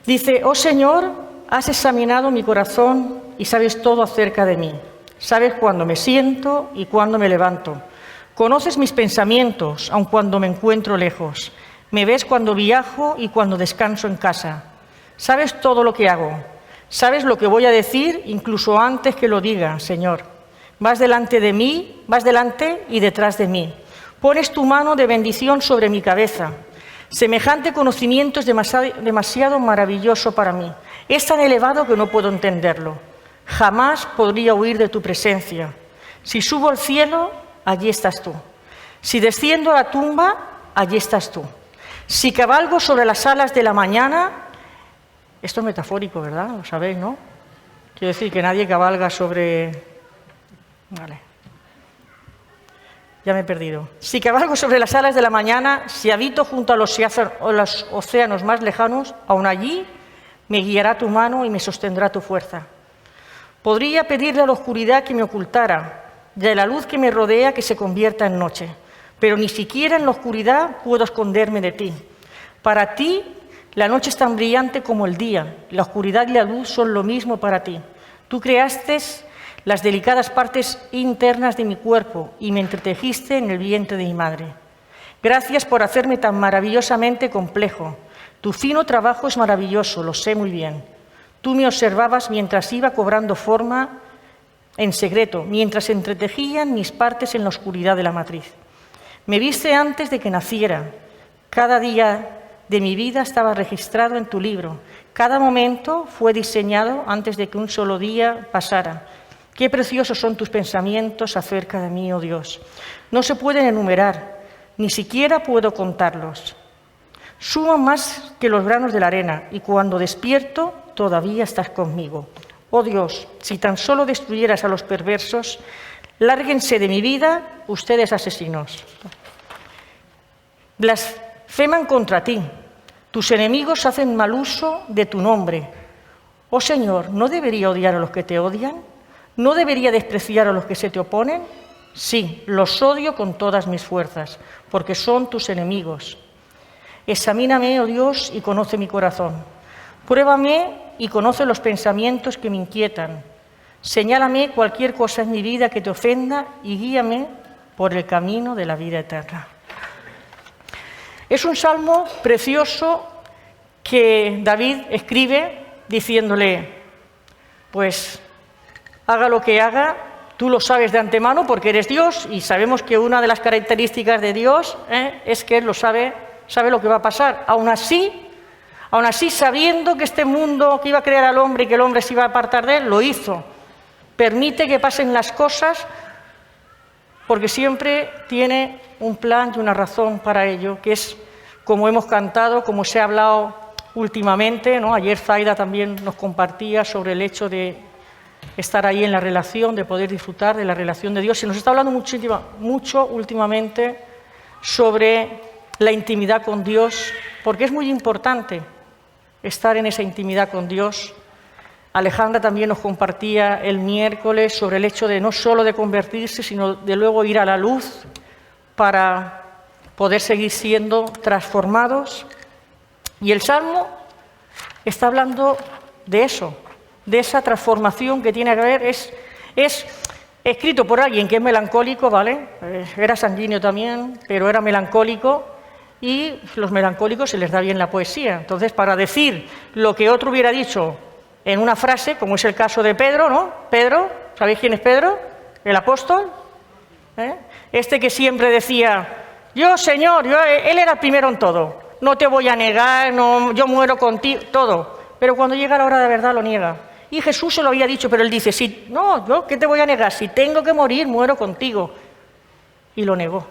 Dice, oh Señor, has examinado mi corazón y sabes todo acerca de mí. Sabes cuándo me siento y cuándo me levanto. Conoces mis pensamientos, aun cuando me encuentro lejos. Me ves cuando viajo y cuando descanso en casa. Sabes todo lo que hago. Sabes lo que voy a decir incluso antes que lo diga, Señor. Vas delante de mí, vas delante y detrás de mí. Pones tu mano de bendición sobre mi cabeza. Semejante conocimiento es demasiado maravilloso para mí. Es tan elevado que no puedo entenderlo. Jamás podría huir de tu presencia. Si subo al cielo, allí estás tú. Si desciendo a la tumba, allí estás tú. Si cabalgo sobre las alas de la mañana, esto es metafórico, ¿verdad? Lo sabéis, ¿no? Quiero decir que nadie cabalga sobre... Vale. Ya me he perdido. Si cabalgo sobre las alas de la mañana, si habito junto a los océanos más lejanos, aún allí me guiará tu mano y me sostendrá tu fuerza. Podría pedirle a la oscuridad que me ocultara, y a la luz que me rodea que se convierta en noche. Pero ni siquiera en la oscuridad puedo esconderme de ti. Para ti, la noche es tan brillante como el día. La oscuridad y la luz son lo mismo para ti. Tú creaste las delicadas partes internas de mi cuerpo y me entretejiste en el vientre de mi madre. Gracias por hacerme tan maravillosamente complejo. Tu fino trabajo es maravilloso, lo sé muy bien. Tú me observabas mientras iba cobrando forma en secreto, mientras entretejían mis partes en la oscuridad de la matriz. Me viste antes de que naciera. Cada día de mi vida estaba registrado en tu libro. Cada momento fue diseñado antes de que un solo día pasara. Qué preciosos son tus pensamientos acerca de mí, oh Dios. No se pueden enumerar, ni siquiera puedo contarlos. Suman más que los granos de la arena, y cuando despierto, todavía estás conmigo. Oh Dios, si tan solo destruyeras a los perversos, lárguense de mi vida, ustedes asesinos. Blasfeman contra ti. Tus enemigos hacen mal uso de tu nombre. Oh Señor, ¿no debería odiar a los que te odian? ¿No debería despreciar a los que se te oponen? Sí, los odio con todas mis fuerzas, porque son tus enemigos. Examíname, oh Dios, y conoce mi corazón. Pruébame y conoce los pensamientos que me inquietan. Señálame cualquier cosa en mi vida que te ofenda y guíame por el camino de la vida eterna. Es un salmo precioso que David escribe diciéndole, pues haga lo que haga, tú lo sabes de antemano porque eres Dios y sabemos que una de las características de Dios es que Él lo sabe lo que va a pasar. Aún así, sabiendo que este mundo que iba a crear al hombre y que el hombre se iba a apartar de él, lo hizo. Permite que pasen las cosas porque siempre tiene un plan y una razón para ello, que es como hemos cantado, como se ha hablado últimamente, ¿no? Ayer Zaida también nos compartía sobre el hecho de estar ahí en la relación, de poder disfrutar de la relación de Dios. Se nos está hablando mucho últimamente sobre la intimidad con Dios, porque es muy importante estar en esa intimidad con Dios. Alejandra también nos compartía el miércoles sobre el hecho de no solo de convertirse, sino de luego ir a la luz para poder seguir siendo transformados. Y el Salmo está hablando de eso, de esa transformación que tiene que haber. Es escrito por alguien que es melancólico, ¿vale? Era sanguíneo también, pero era melancólico. Y los melancólicos se les da bien la poesía. Entonces, para decir lo que otro hubiera dicho en una frase, como es el caso de Pedro, ¿no? Pedro, ¿sabéis quién es Pedro? El apóstol. Este que siempre decía, yo, Señor, Él era el primero en todo. No te voy a negar, no, yo muero contigo, todo. Pero cuando llega la hora de verdad lo niega. Y Jesús se lo había dicho, pero Él dice, no, yo, ¿qué te voy a negar? Si tengo que morir, muero contigo. Y lo negó.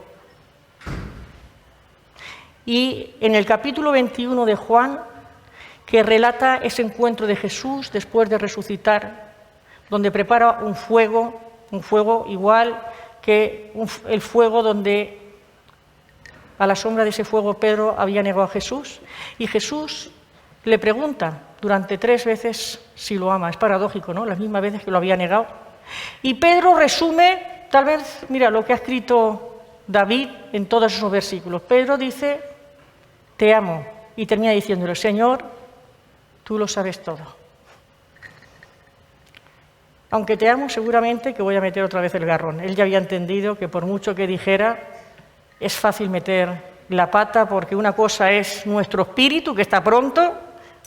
Y en el capítulo 21 de Juan, que relata ese encuentro de Jesús después de resucitar, donde prepara un fuego igual que el fuego donde a la sombra de ese fuego Pedro había negado a Jesús, y Jesús le pregunta durante 3 veces si lo ama. Es paradójico, ¿no? Las mismas veces que lo había negado. Y Pedro resume, tal vez, mira, lo que ha escrito David en todos esos versículos. Pedro dice, te amo, y termina diciéndole, Señor, tú lo sabes todo. Aunque te amo, seguramente que voy a meter otra vez el garrón. Él ya había entendido que por mucho que dijera, es fácil meter la pata porque una cosa es nuestro espíritu, que está pronto,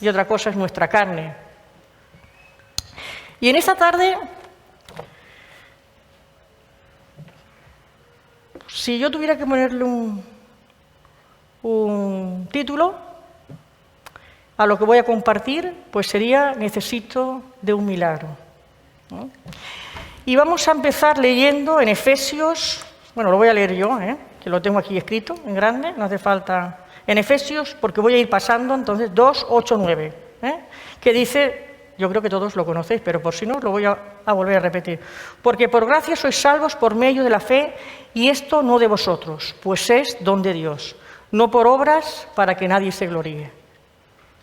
y otra cosa es nuestra carne. Y en esta tarde, si yo tuviera que ponerle un título a lo que voy a compartir, pues sería Necesito de un milagro, ¿no? Y vamos a empezar leyendo en Efesios, bueno, lo voy a leer yo, que lo tengo aquí escrito en grande, no hace falta, en Efesios, porque voy a ir pasando, entonces, 2, 8, 9, que dice, yo creo que todos lo conocéis, pero por si no, lo voy a volver a repetir. Porque por gracia sois salvos por medio de la fe, y esto no de vosotros, pues es don de Dios, no por obras para que nadie se gloríe.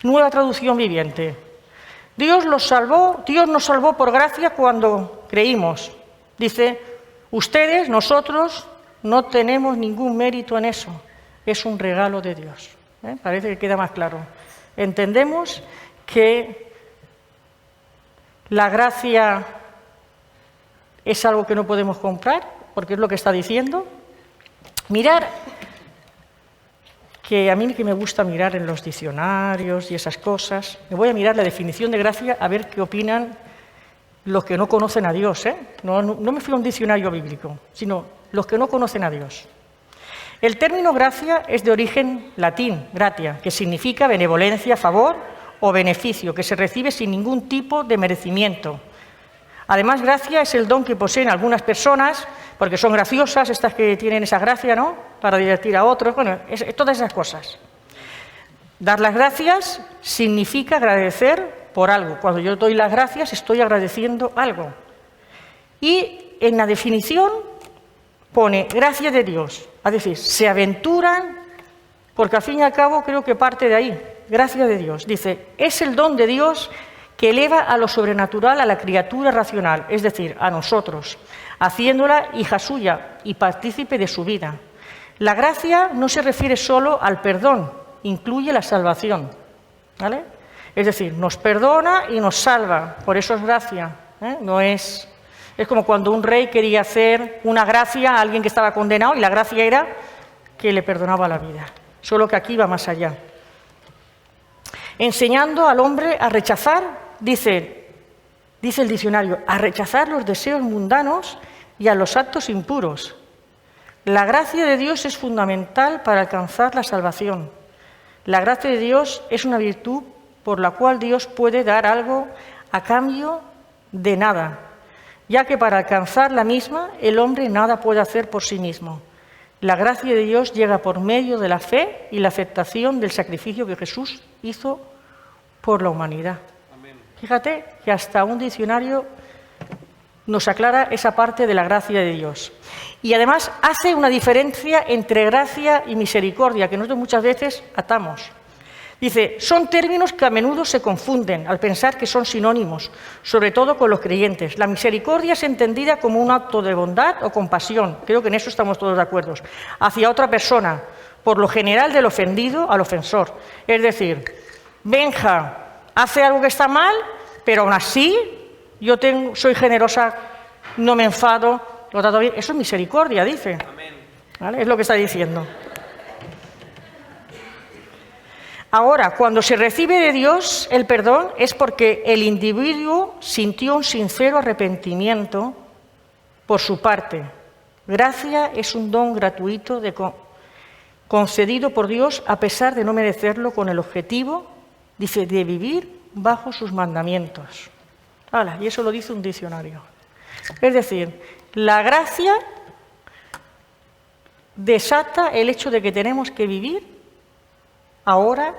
Nueva traducción viviente. Dios nos salvó por gracia cuando creímos. Dice, ustedes, nosotros, no tenemos ningún mérito en eso. Es un regalo de Dios. Parece que queda más claro. Entendemos que la gracia es algo que no podemos comprar, porque es lo que está diciendo. Mirar, que a mí que me gusta mirar en los diccionarios y esas cosas, me voy a mirar la definición de gracia a ver qué opinan los que no conocen a Dios, No me fui a un diccionario bíblico, sino los que no conocen a Dios. El término gracia es de origen latín, gratia, que significa benevolencia, favor o beneficio, que se recibe sin ningún tipo de merecimiento. Además, gracia es el don que poseen algunas personas, porque son graciosas, estas que tienen esa gracia, ¿no?, para divertir a otros, bueno, todas esas cosas. Dar las gracias significa agradecer por algo. Cuando yo doy las gracias, estoy agradeciendo algo. Y en la definición pone gracia de Dios, es decir, se aventuran, porque al fin y al cabo creo que parte de ahí, gracia de Dios. Dice, es el don de Dios que eleva a lo sobrenatural a la criatura racional, es decir, a nosotros, haciéndola hija suya y partícipe de su vida. La gracia no se refiere solo al perdón, incluye la salvación, ¿vale? Es decir, nos perdona y nos salva, por eso es gracia, no es como cuando un rey quería hacer una gracia a alguien que estaba condenado y la gracia era que le perdonaba la vida, solo que aquí va más allá. Enseñando al hombre a rechazar, dice el diccionario, a rechazar los deseos mundanos y a los actos impuros. La gracia de Dios es fundamental para alcanzar la salvación. La gracia de Dios es una virtud por la cual Dios puede dar algo a cambio de nada, ya que para alcanzar la misma el hombre nada puede hacer por sí mismo. La gracia de Dios llega por medio de la fe y la aceptación del sacrificio que Jesús hizo por la humanidad. Amén. Fíjate que hasta un diccionario nos aclara esa parte de la gracia de Dios. Y además hace una diferencia entre gracia y misericordia, que nosotros muchas veces atamos. Dice, son términos que a menudo se confunden al pensar que son sinónimos, sobre todo con los creyentes. La misericordia es entendida como un acto de bondad o compasión, creo que en eso estamos todos de acuerdo, hacia otra persona, por lo general del ofendido al ofensor. Es decir, Benja hace algo que está mal, pero aún así yo soy generosa, no me enfado, lo trato bien. Eso es misericordia, dice. Amén. ¿Vale? Es lo que está diciendo. Ahora, cuando se recibe de Dios el perdón es porque el individuo sintió un sincero arrepentimiento por su parte. Gracia es un don gratuito concedido por Dios a pesar de no merecerlo, con el objetivo, dice, de vivir bajo sus mandamientos. Y eso lo dice un diccionario. Es decir, la gracia desata el hecho de que tenemos que vivir ahora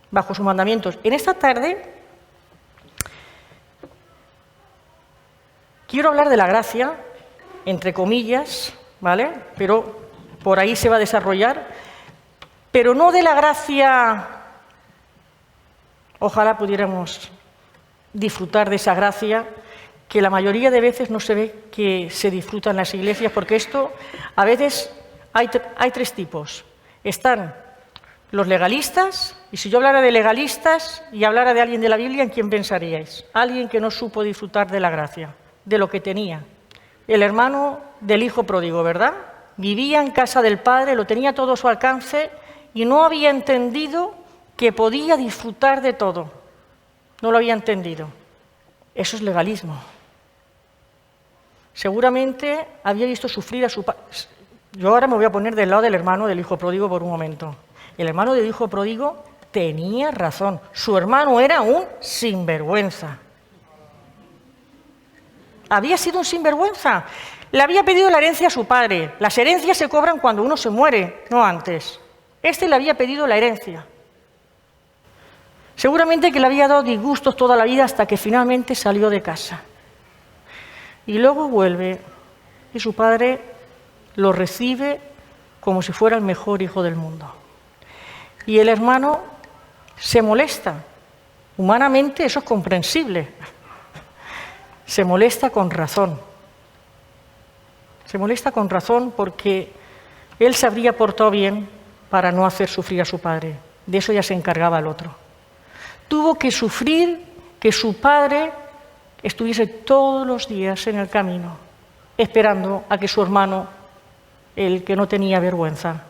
bajo sus mandamientos. En esta tarde quiero hablar de la gracia, entre comillas, ¿vale? Pero por ahí se va a desarrollar, pero no de la gracia, ojalá pudiéramos disfrutar de esa gracia, que la mayoría de veces no se ve que se disfruta en las iglesias, porque esto, a veces hay tres tipos. Están Los legalistas, y si yo hablara de legalistas y hablara de alguien de la Biblia, ¿en quién pensaríais? Alguien que no supo disfrutar de la gracia, de lo que tenía. El hermano del hijo pródigo, ¿verdad? Vivía en casa del padre, lo tenía todo a su alcance y no había entendido que podía disfrutar de todo. No lo había entendido. Eso es legalismo. Seguramente había visto sufrir a su padre. Yo ahora me voy a poner del lado del hermano del hijo pródigo por un momento. El hermano del hijo pródigo tenía razón. Su hermano era un sinvergüenza. Había sido un sinvergüenza. Le había pedido la herencia a su padre. Las herencias se cobran cuando uno se muere, no antes. Este le había pedido la herencia. Seguramente que le había dado disgustos toda la vida hasta que finalmente salió de casa. Y luego vuelve y su padre lo recibe como si fuera el mejor hijo del mundo. Y el hermano se molesta. Humanamente eso es comprensible. Se molesta con razón. Se molesta con razón porque él se habría portado bien para no hacer sufrir a su padre. De eso ya se encargaba el otro. Tuvo que sufrir que su padre estuviese todos los días en el camino, esperando a que su hermano, el que no tenía vergüenza,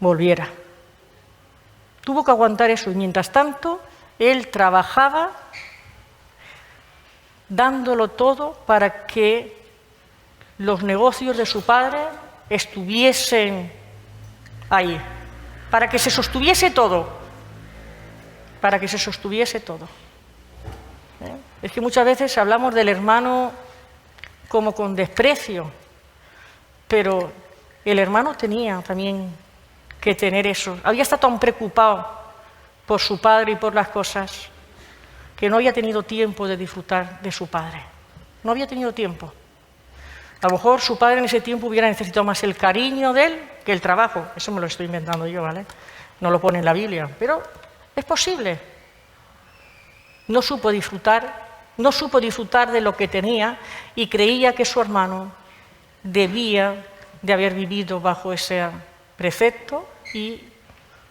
volviera. Tuvo que aguantar eso y mientras tanto él trabajaba dándolo todo para que los negocios de su padre estuviesen ahí, para que se sostuviese todo, para que se sostuviese todo. Es que muchas veces hablamos del hermano como con desprecio, pero el hermano tenía también que tener eso. Había estado tan preocupado por su padre y por las cosas que no había tenido tiempo de disfrutar de su padre. No había tenido tiempo. A lo mejor su padre en ese tiempo hubiera necesitado más el cariño de él que el trabajo. Eso me lo estoy inventando yo, ¿vale? No lo pone en la Biblia, pero es posible. No supo disfrutar de lo que tenía y creía que su hermano debía de haber vivido bajo ese precepto y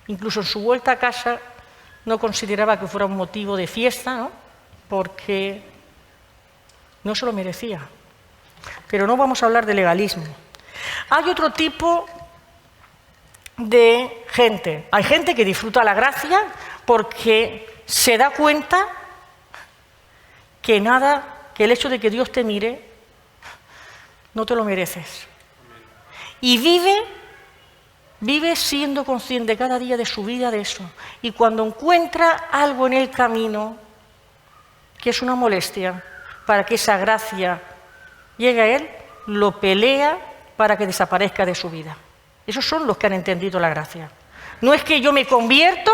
incluso en su vuelta a casa no consideraba que fuera un motivo de fiesta, ¿no? Porque no se lo merecía. Pero no vamos a hablar de legalismo. Hay otro tipo de gente. Hay gente que disfruta la gracia porque se da cuenta que el hecho de que Dios te mire, no te lo mereces. Y vive siendo consciente cada día de su vida de eso. Y cuando encuentra algo en el camino que es una molestia para que esa gracia llegue a él, lo pelea para que desaparezca de su vida. Esos son los que han entendido la gracia. No es que yo me convierto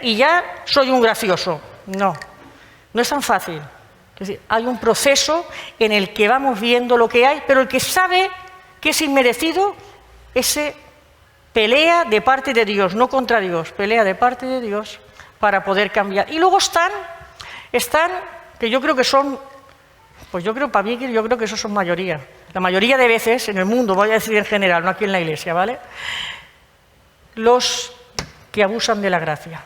y ya soy un gracioso. No, no es tan fácil. Es decir, hay un proceso en el que vamos viendo lo que hay, pero el que sabe que es inmerecido, ese pelea de parte de Dios, no contra Dios, pelea de parte de Dios para poder cambiar. Y luego están que yo creo que son, pues yo creo, para mí, yo creo que esos son mayoría. La mayoría de veces en el mundo, voy a decir en general, no aquí en la iglesia, ¿vale? Los que abusan de la gracia.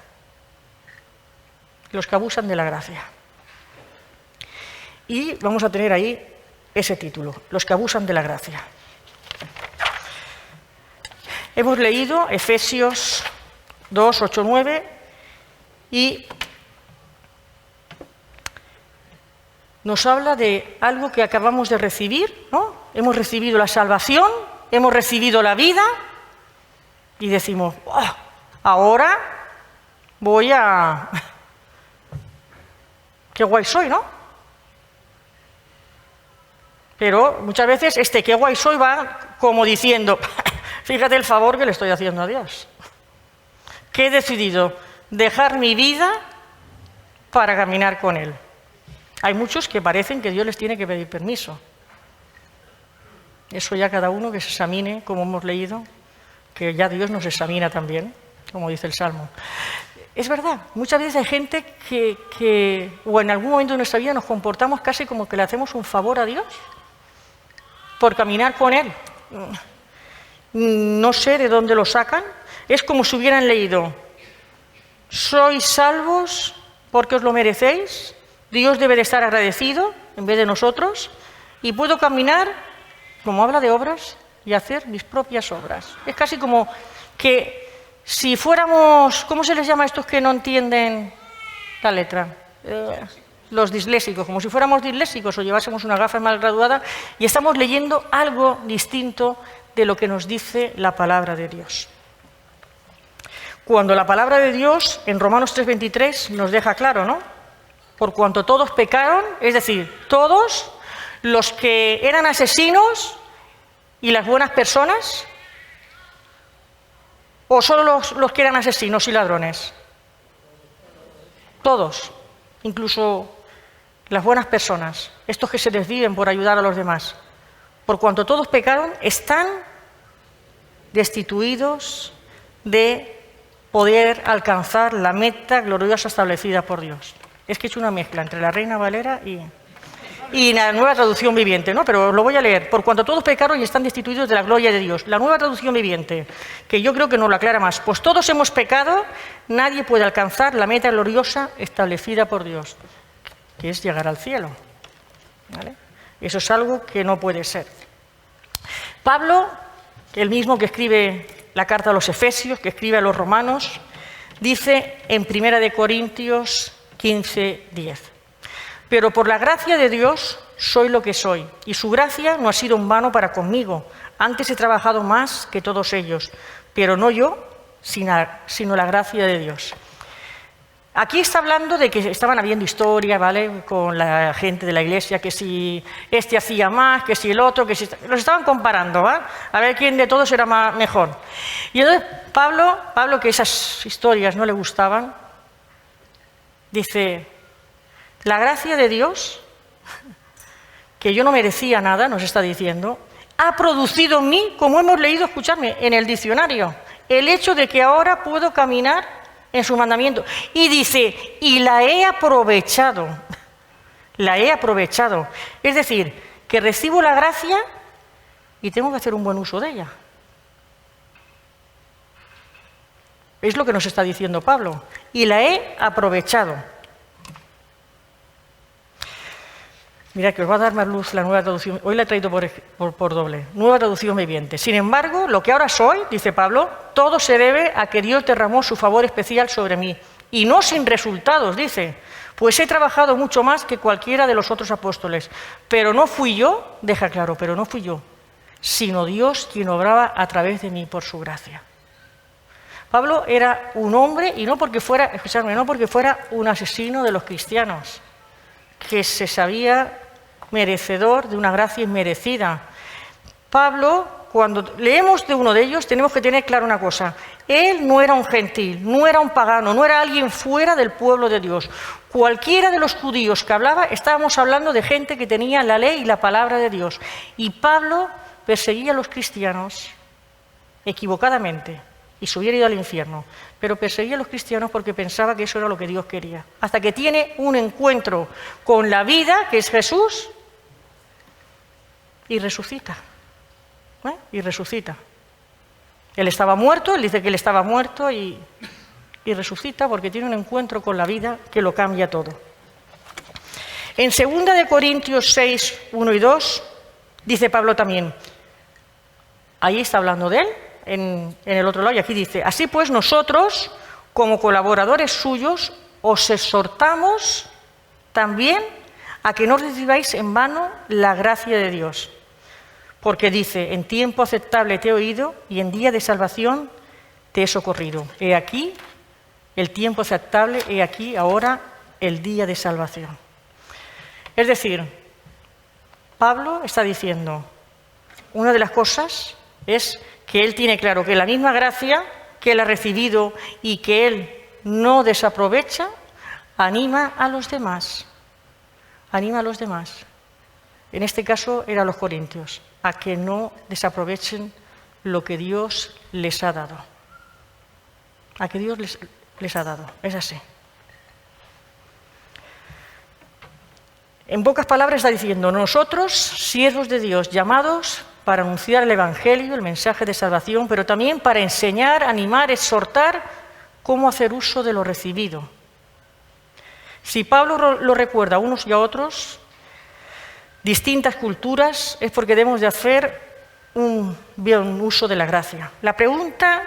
Los que abusan de la gracia. Y vamos a tener ahí ese título, los que abusan de la gracia. Hemos leído Efesios 2, 8, 9 y nos habla de algo que acabamos de recibir, ¿no? Hemos recibido la salvación, hemos recibido la vida y decimos, oh, ahora voy a... ¡Qué guay soy!, ¿no? Pero muchas veces qué guay soy va como diciendo, fíjate el favor que le estoy haciendo a Dios. Que he decidido dejar mi vida para caminar con Él. Hay muchos que parecen que Dios les tiene que pedir permiso. Eso ya cada uno que se examine, como hemos leído, que ya Dios nos examina también, como dice el Salmo. Es verdad, muchas veces hay gente que o en algún momento de nuestra vida nos comportamos casi como que le hacemos un favor a Dios por caminar con Él. No sé de dónde lo sacan. Es como si hubieran leído: sois salvos porque os lo merecéis, Dios debe de estar agradecido en vez de nosotros, y puedo caminar, como habla de obras, y hacer mis propias obras. Es casi como que si fuéramos, ¿cómo se les llama a estos que no entienden la letra? Los disléxicos, como si fuéramos disléxicos o llevásemos una gafa mal graduada y estamos leyendo algo distinto de lo que nos dice la palabra de Dios. Cuando la palabra de Dios en Romanos 3:23 nos deja claro, ¿no? Por cuanto todos pecaron, es decir, todos los que eran asesinos y las buenas personas, o solo los que eran asesinos y ladrones. Todos, incluso las buenas personas, estos que se desviven por ayudar a los demás. Por cuanto todos pecaron, están destituidos de poder alcanzar la meta gloriosa establecida por Dios. Es que he hecho una mezcla entre la Reina Valera y la Nueva Traducción Viviente, ¿no? Pero lo voy a leer. Por cuanto todos pecaron y están destituidos de la gloria de Dios. La Nueva Traducción Viviente, que yo creo que nos lo aclara más. Pues todos hemos pecado, nadie puede alcanzar la meta gloriosa establecida por Dios, que es llegar al cielo. ¿Vale? Eso es algo que no puede ser. Pablo, el mismo que escribe la carta a los Efesios, que escribe a los Romanos, dice en 1 Corintios 15:10: pero por la gracia de Dios soy lo que soy, y su gracia no ha sido en vano para conmigo. Antes he trabajado más que todos ellos, pero no yo, sino la gracia de Dios. Aquí está hablando de que estaban habiendo historias, ¿vale?, con la gente de la iglesia, que si este hacía más, que si el otro, que si... Los estaban comparando, ¿va? A ver quién de todos era mejor. Y entonces Pablo, que esas historias no le gustaban, dice: la gracia de Dios, que yo no merecía nada, nos está diciendo, ha producido en mí, como hemos leído, escuchadme, en el diccionario, el hecho de que ahora puedo caminar en su mandamiento. Y dice, y la he aprovechado. La he aprovechado. Es decir, que recibo la gracia y tengo que hacer un buen uso de ella. Es lo que nos está diciendo Pablo. Y la he aprovechado. Mira, que os va a dar más luz la Nueva Traducción. Hoy la he traído por doble. Nueva Traducción Viviente. Sin embargo, lo que ahora soy, dice Pablo, todo se debe a que Dios derramó su favor especial sobre mí. Y no sin resultados, dice. Pues he trabajado mucho más que cualquiera de los otros apóstoles. Pero no fui yo, deja claro, pero no fui yo, sino Dios quien obraba a través de mí por su gracia. Pablo era un hombre, y no porque fuera, escuchadme, no porque fuera un asesino de los cristianos, que se sabía merecedor de una gracia inmerecida. Pablo, cuando leemos de uno de ellos, tenemos que tener claro una cosa: él no era un gentil, no era un pagano, no era alguien fuera del pueblo de Dios. Cualquiera de los judíos que hablaba, estábamos hablando de gente que tenía la ley y la palabra de Dios. Y Pablo perseguía a los cristianos equivocadamente, y se hubiera ido al infierno, pero perseguía a los cristianos porque pensaba que eso era lo que Dios quería. Hasta que tiene un encuentro con la vida, que es Jesús, y resucita. Y resucita. Él estaba muerto, él dice que él estaba muerto y resucita porque tiene un encuentro con la vida que lo cambia todo. En 2 Corintios 6, 1 y 2, dice Pablo también, ahí está hablando de él, en el otro lado, y aquí dice: así pues nosotros, como colaboradores suyos, os exhortamos también a que no recibáis en vano la gracia de Dios. Porque dice: en tiempo aceptable te he oído y en día de salvación te he socorrido. He aquí el tiempo aceptable, he aquí ahora el día de salvación. Es decir, Pablo está diciendo, una de las cosas es que él tiene claro que la misma gracia que él ha recibido y que él no desaprovecha, anima a los demás. Anima a los demás. En este caso eran los corintios, a que no desaprovechen lo que Dios les ha dado. A que Dios les ha dado. Es así. En pocas palabras está diciendo, nosotros, siervos de Dios, llamados para anunciar el Evangelio, el mensaje de salvación, pero también para enseñar, animar, exhortar cómo hacer uso de lo recibido. Si Pablo lo recuerda a unos y a otros, distintas culturas, es porque debemos de hacer un bien uso de la gracia. La pregunta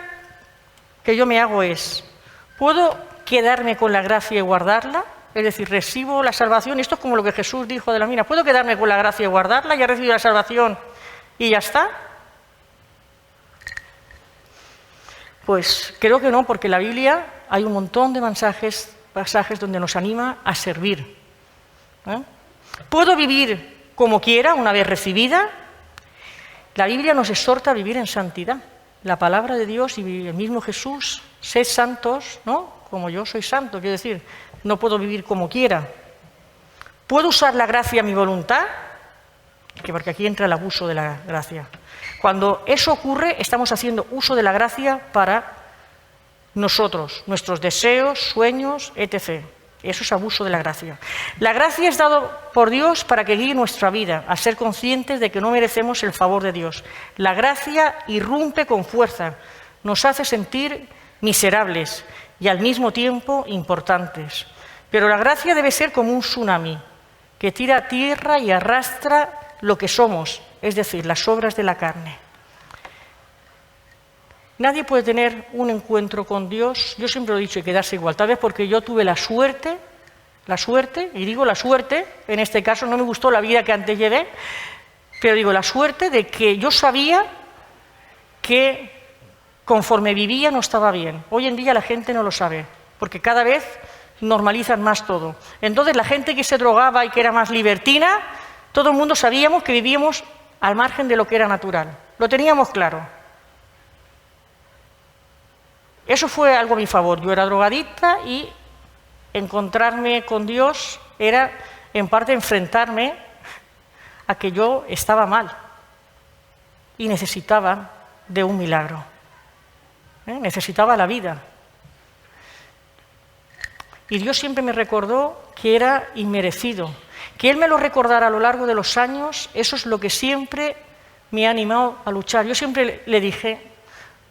que yo me hago es, ¿puedo quedarme con la gracia y guardarla? Es decir, recibo la salvación, esto es como lo que Jesús dijo de la mina, ¿puedo quedarme con la gracia y guardarla? Ya he recibido la salvación y ya está. Pues creo que no, porque en la Biblia hay un montón de pasajes donde nos anima a servir. ¿Puedo vivir como quiera una vez recibida? La Biblia nos exhorta a vivir en santidad. La palabra de Dios y el mismo Jesús, sed santos, ¿no? Como yo soy santo, quiero decir, no puedo vivir como quiera. ¿Puedo usar la gracia a mi voluntad? Porque aquí entra el abuso de la gracia. Cuando eso ocurre, estamos haciendo uso de la gracia para nosotros, nuestros deseos, sueños, etc. Eso es abuso de la gracia. La gracia es dada por Dios para que guíe nuestra vida, al ser conscientes de que no merecemos el favor de Dios. La gracia irrumpe con fuerza, nos hace sentir miserables y al mismo tiempo importantes. Pero la gracia debe ser como un tsunami que tira a tierra y arrastra lo que somos, es decir, las obras de la carne. Nadie puede tener un encuentro con Dios, yo siempre lo he dicho, y quedarse igual. Tal vez porque yo tuve la suerte, y digo la suerte, en este caso no me gustó la vida que antes llevé, pero digo la suerte de que yo sabía que conforme vivía no estaba bien. Hoy en día la gente no lo sabe, porque cada vez normalizan más todo. Entonces la gente que se drogaba y que era más libertina, todo el mundo sabíamos que vivíamos al margen de lo que era natural. Lo teníamos claro. Eso fue algo a mi favor. Yo era drogadicta y encontrarme con Dios era, en parte, enfrentarme a que yo estaba mal y necesitaba de un milagro. Necesitaba la vida. Y Dios siempre me recordó que era inmerecido. Que Él me lo recordara a lo largo de los años, eso es lo que siempre me ha animado a luchar. Yo siempre le dije,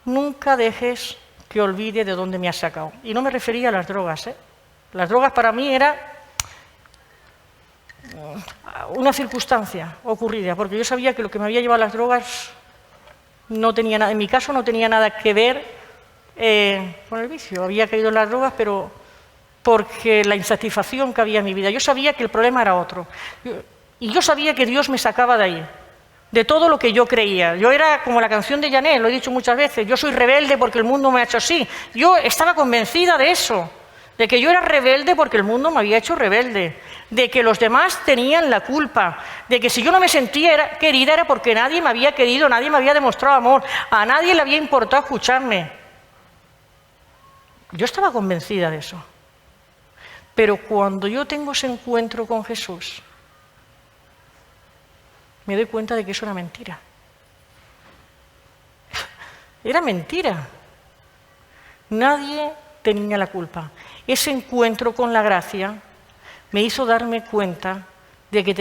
nunca dejes que olvide de dónde me has sacado. Y no me refería a las drogas. Las drogas para mí era una circunstancia ocurrida, porque yo sabía que lo que me había llevado a las drogas no tenía nada, en mi caso no tenía nada que ver con el vicio. Había caído en las drogas, pero porque la insatisfacción que había en mi vida. Yo sabía que el problema era otro. Y yo sabía que Dios me sacaba de ahí. De todo lo que yo creía. Yo era como la canción de Janet, lo he dicho muchas veces, yo soy rebelde porque el mundo me ha hecho así. Yo estaba convencida de eso, de que yo era rebelde porque el mundo me había hecho rebelde, de que los demás tenían la culpa, de que si yo no me sentía querida era porque nadie me había querido, nadie me había demostrado amor, a nadie le había importado escucharme. Yo estaba convencida de eso. Pero cuando yo tengo ese encuentro con Jesús, me doy cuenta de que eso era mentira. Era mentira. Nadie tenía la culpa. Ese encuentro con la gracia me hizo darme cuenta de que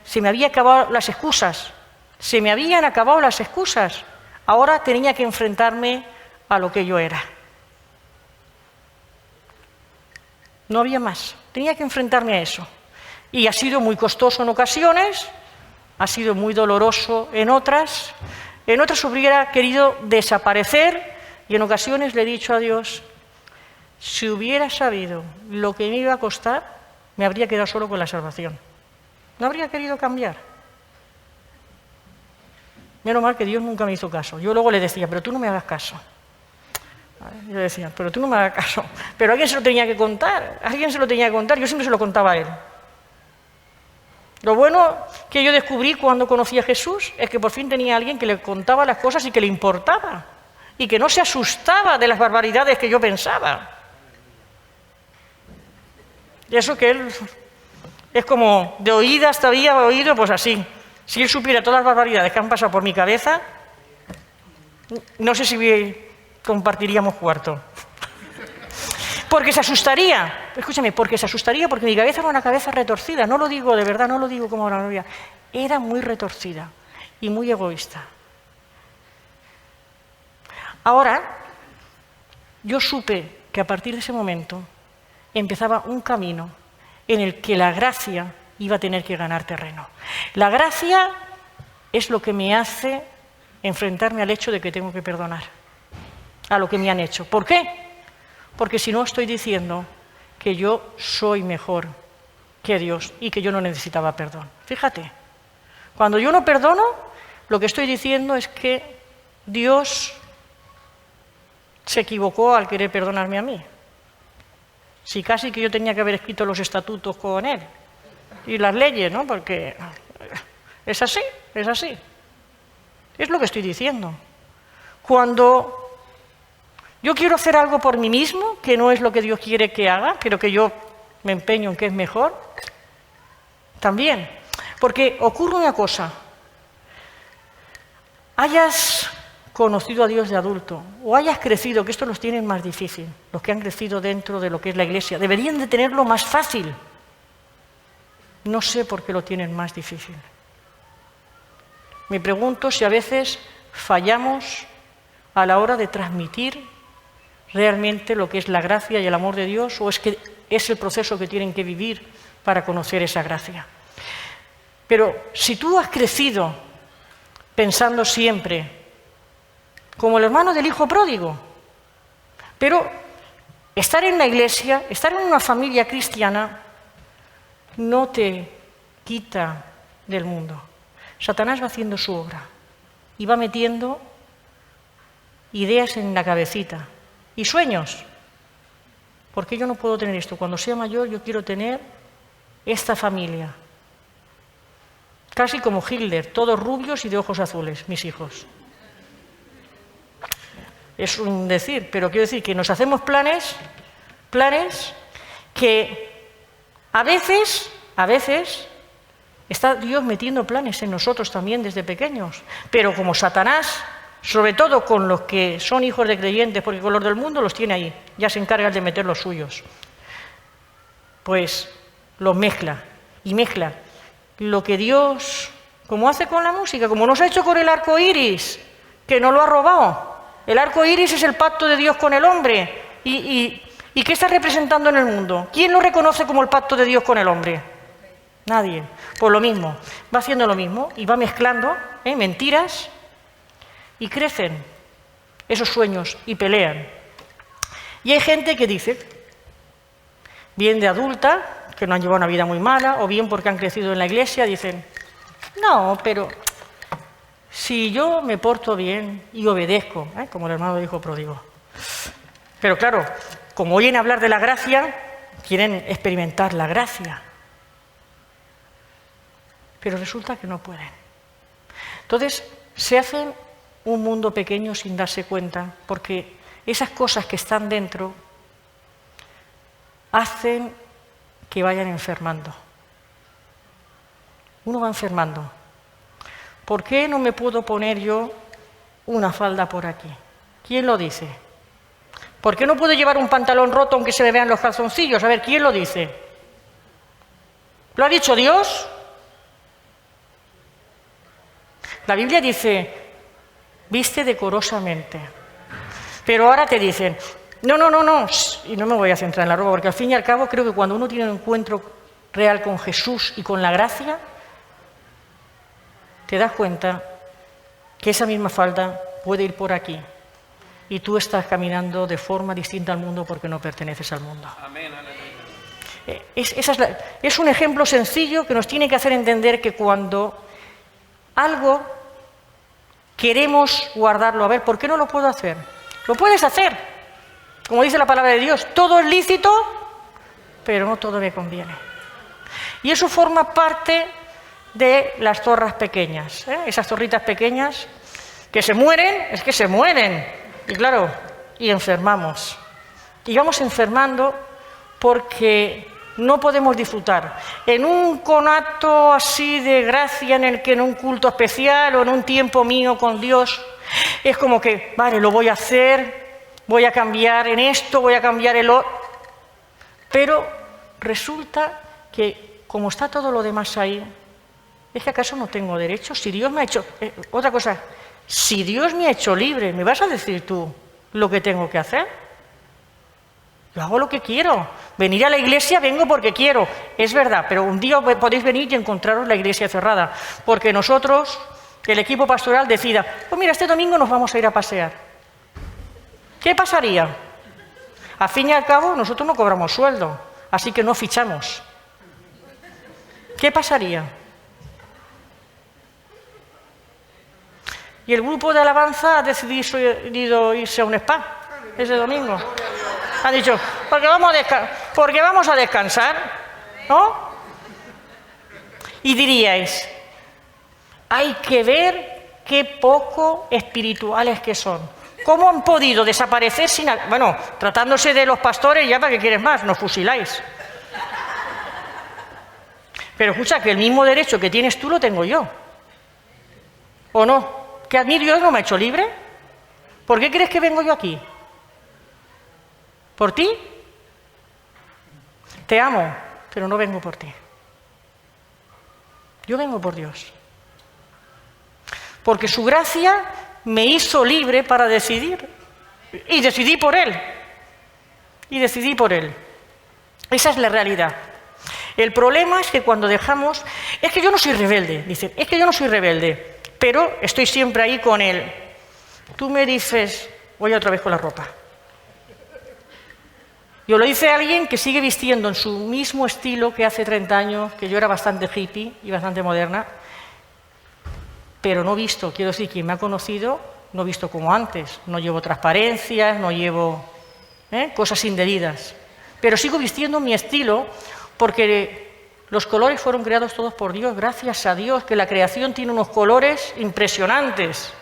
se me habían acabado las excusas. Se me habían acabado las excusas. Ahora tenía que enfrentarme a lo que yo era. No había más. Tenía que enfrentarme a eso. Y ha sido muy costoso en ocasiones, ha sido muy doloroso en otras hubiera querido desaparecer y en ocasiones le he dicho a Dios, si hubiera sabido lo que me iba a costar, me habría quedado solo con la salvación. No habría querido cambiar. Menos mal que Dios nunca me hizo caso. Yo luego le decía, pero tú no me hagas caso. Yo le decía, pero tú no me hagas caso. Pero alguien se lo tenía que contar, yo siempre se lo contaba a él. Lo bueno que yo descubrí cuando conocí a Jesús es que por fin tenía alguien que le contaba las cosas y que le importaba y que no se asustaba de las barbaridades que yo pensaba. Y eso que él es como de oídas todavía oído, pues así. Si él supiera todas las barbaridades que han pasado por mi cabeza, no sé si compartiríamos cuarto. Porque se asustaría, escúchame, porque mi cabeza era una cabeza retorcida, no lo digo de verdad, no lo digo como una novia, era muy retorcida. y muy egoísta. Ahora, yo supe que a partir de ese momento empezaba un camino en el que la gracia iba a tener que ganar terreno. La gracia es lo que me hace enfrentarme al hecho de que tengo que perdonar a lo que me han hecho. ¿Por qué? Porque si no estoy diciendo que yo soy mejor que Dios y que yo no necesitaba perdón. Fíjate, cuando yo no perdono, lo que estoy diciendo es que Dios se equivocó al querer perdonarme a mí. Si casi que yo tenía que haber escrito los estatutos con Él y las leyes, ¿no? Porque es así, es así. Es lo que estoy diciendo. Cuando yo quiero hacer algo por mí mismo, que no es lo que Dios quiere que haga, pero que yo me empeño en que es mejor, también. Porque ocurre una cosa. Hayas conocido a Dios de adulto o hayas crecido, que esto los tienen más difícil, los que han crecido dentro de lo que es la Iglesia, deberían de tenerlo más fácil. No sé por qué lo tienen más difícil. Me pregunto si a veces fallamos a la hora de transmitir realmente lo que es la gracia y el amor de Dios, o es que es el proceso que tienen que vivir para conocer esa gracia. Pero si tú has crecido pensando siempre como el hermano del hijo pródigo, pero estar en la iglesia, estar en una familia cristiana, no te quita del mundo. Satanás va haciendo su obra y va metiendo ideas en la cabecita y sueños. ¿Por qué yo no puedo tener esto? Cuando sea mayor yo quiero tener esta familia. Casi como Hitler, todos rubios y de ojos azules, mis hijos. Es un decir, pero quiero decir que nos hacemos planes que a veces está Dios metiendo planes en nosotros también desde pequeños, pero como Satanás, sobre todo con los que son hijos de creyentes, porque con los del mundo los tiene ahí, ya se encargan de meter los suyos, pues los mezcla y mezcla lo que Dios, como hace con la música, como nos ha hecho con el arco iris, que no lo ha robado. El arco iris es el pacto de Dios con el hombre. ¿Y qué está representando en el mundo? ¿Quién lo reconoce como el pacto de Dios con el hombre? Nadie. Pues lo mismo, va haciendo lo mismo y va mezclando mentiras y crecen esos sueños y pelean. Y hay gente que dice, bien de adulta, que no han llevado una vida muy mala, o bien porque han crecido en la iglesia, dicen, no, pero si yo me porto bien y obedezco, como el hermano del hijo pródigo. Pero claro, como oyen hablar de la gracia, quieren experimentar la gracia. Pero resulta que no pueden. Entonces, se hacen un mundo pequeño sin darse cuenta, porque esas cosas que están dentro hacen que vayan enfermando. Uno va enfermando. ¿Por qué no me puedo poner yo una falda por aquí? ¿Quién lo dice? ¿Por qué no puedo llevar un pantalón roto aunque se me vean los calzoncillos? A ver, ¿quién lo dice? ¿Lo ha dicho Dios? La Biblia dice, viste decorosamente. Pero ahora te dicen, no, y no me voy a centrar en la ropa, porque al fin y al cabo creo que cuando uno tiene un encuentro real con Jesús y con la gracia, te das cuenta que esa misma falda puede ir por aquí y tú estás caminando de forma distinta al mundo porque no perteneces al mundo. Amén. Es un ejemplo sencillo que nos tiene que hacer entender que cuando algo queremos guardarlo, a ver, ¿por qué no lo puedo hacer? Lo puedes hacer, como dice la palabra de Dios, todo es lícito, pero no todo me conviene. Y eso forma parte de las zorras pequeñas, esas zorritas pequeñas que se mueren, es que se mueren, y claro, y enfermamos. Y vamos enfermando porque no podemos disfrutar. En un conato así de gracia en el que en un culto especial o en un tiempo mío con Dios, es como que, vale, lo voy a hacer, voy a cambiar en esto, voy a cambiar el otro. Pero resulta que como está todo lo demás ahí, ¿Es que acaso no tengo derecho? Si Dios me ha hecho... otra cosa, si Dios me ha hecho libre, ¿me vas a decir tú lo que tengo que hacer? Yo hago lo que quiero. Venir a la iglesia vengo porque quiero. Es verdad, pero un día podéis venir y encontraros la iglesia cerrada. Porque nosotros, el equipo pastoral, decida, pues mira, este domingo nos vamos a ir a pasear. ¿Qué pasaría? Al fin y al cabo, nosotros no cobramos sueldo, así que no fichamos. ¿Qué pasaría? Y el grupo de alabanza ha decidido irse a un spa ese domingo. Han dicho, porque vamos a descansar, ¿no? Y diríais, hay que ver qué poco espirituales que son. ¿Cómo han podido desaparecer sin... Bueno, tratándose de los pastores, ya para qué quieres más, nos fusiláis. Pero escucha, que el mismo derecho que tienes tú lo tengo yo. ¿O no? ¿Que a mí Dios no me ha hecho libre? ¿Por qué crees que vengo yo aquí? ¿Por ti? Te amo, pero no vengo por ti. Yo vengo por Dios. Porque su gracia me hizo libre para decidir. Y decidí por Él. Y decidí por Él. Esa es la realidad. El problema es que cuando dejamos... Es que yo no soy rebelde, dicen. Es que yo no soy rebelde. Pero estoy siempre ahí con Él. Tú me dices... Voy otra vez con la ropa. Yo lo dice alguien que sigue vistiendo en su mismo estilo que hace 30 años, que yo era bastante hippie y bastante moderna, pero no visto, quiero decir, quien me ha conocido, no visto como antes. No llevo transparencias, no llevo cosas indebidas. Pero sigo vistiendo mi estilo porque los colores fueron creados todos por Dios, gracias a Dios, que la creación tiene unos colores impresionantes.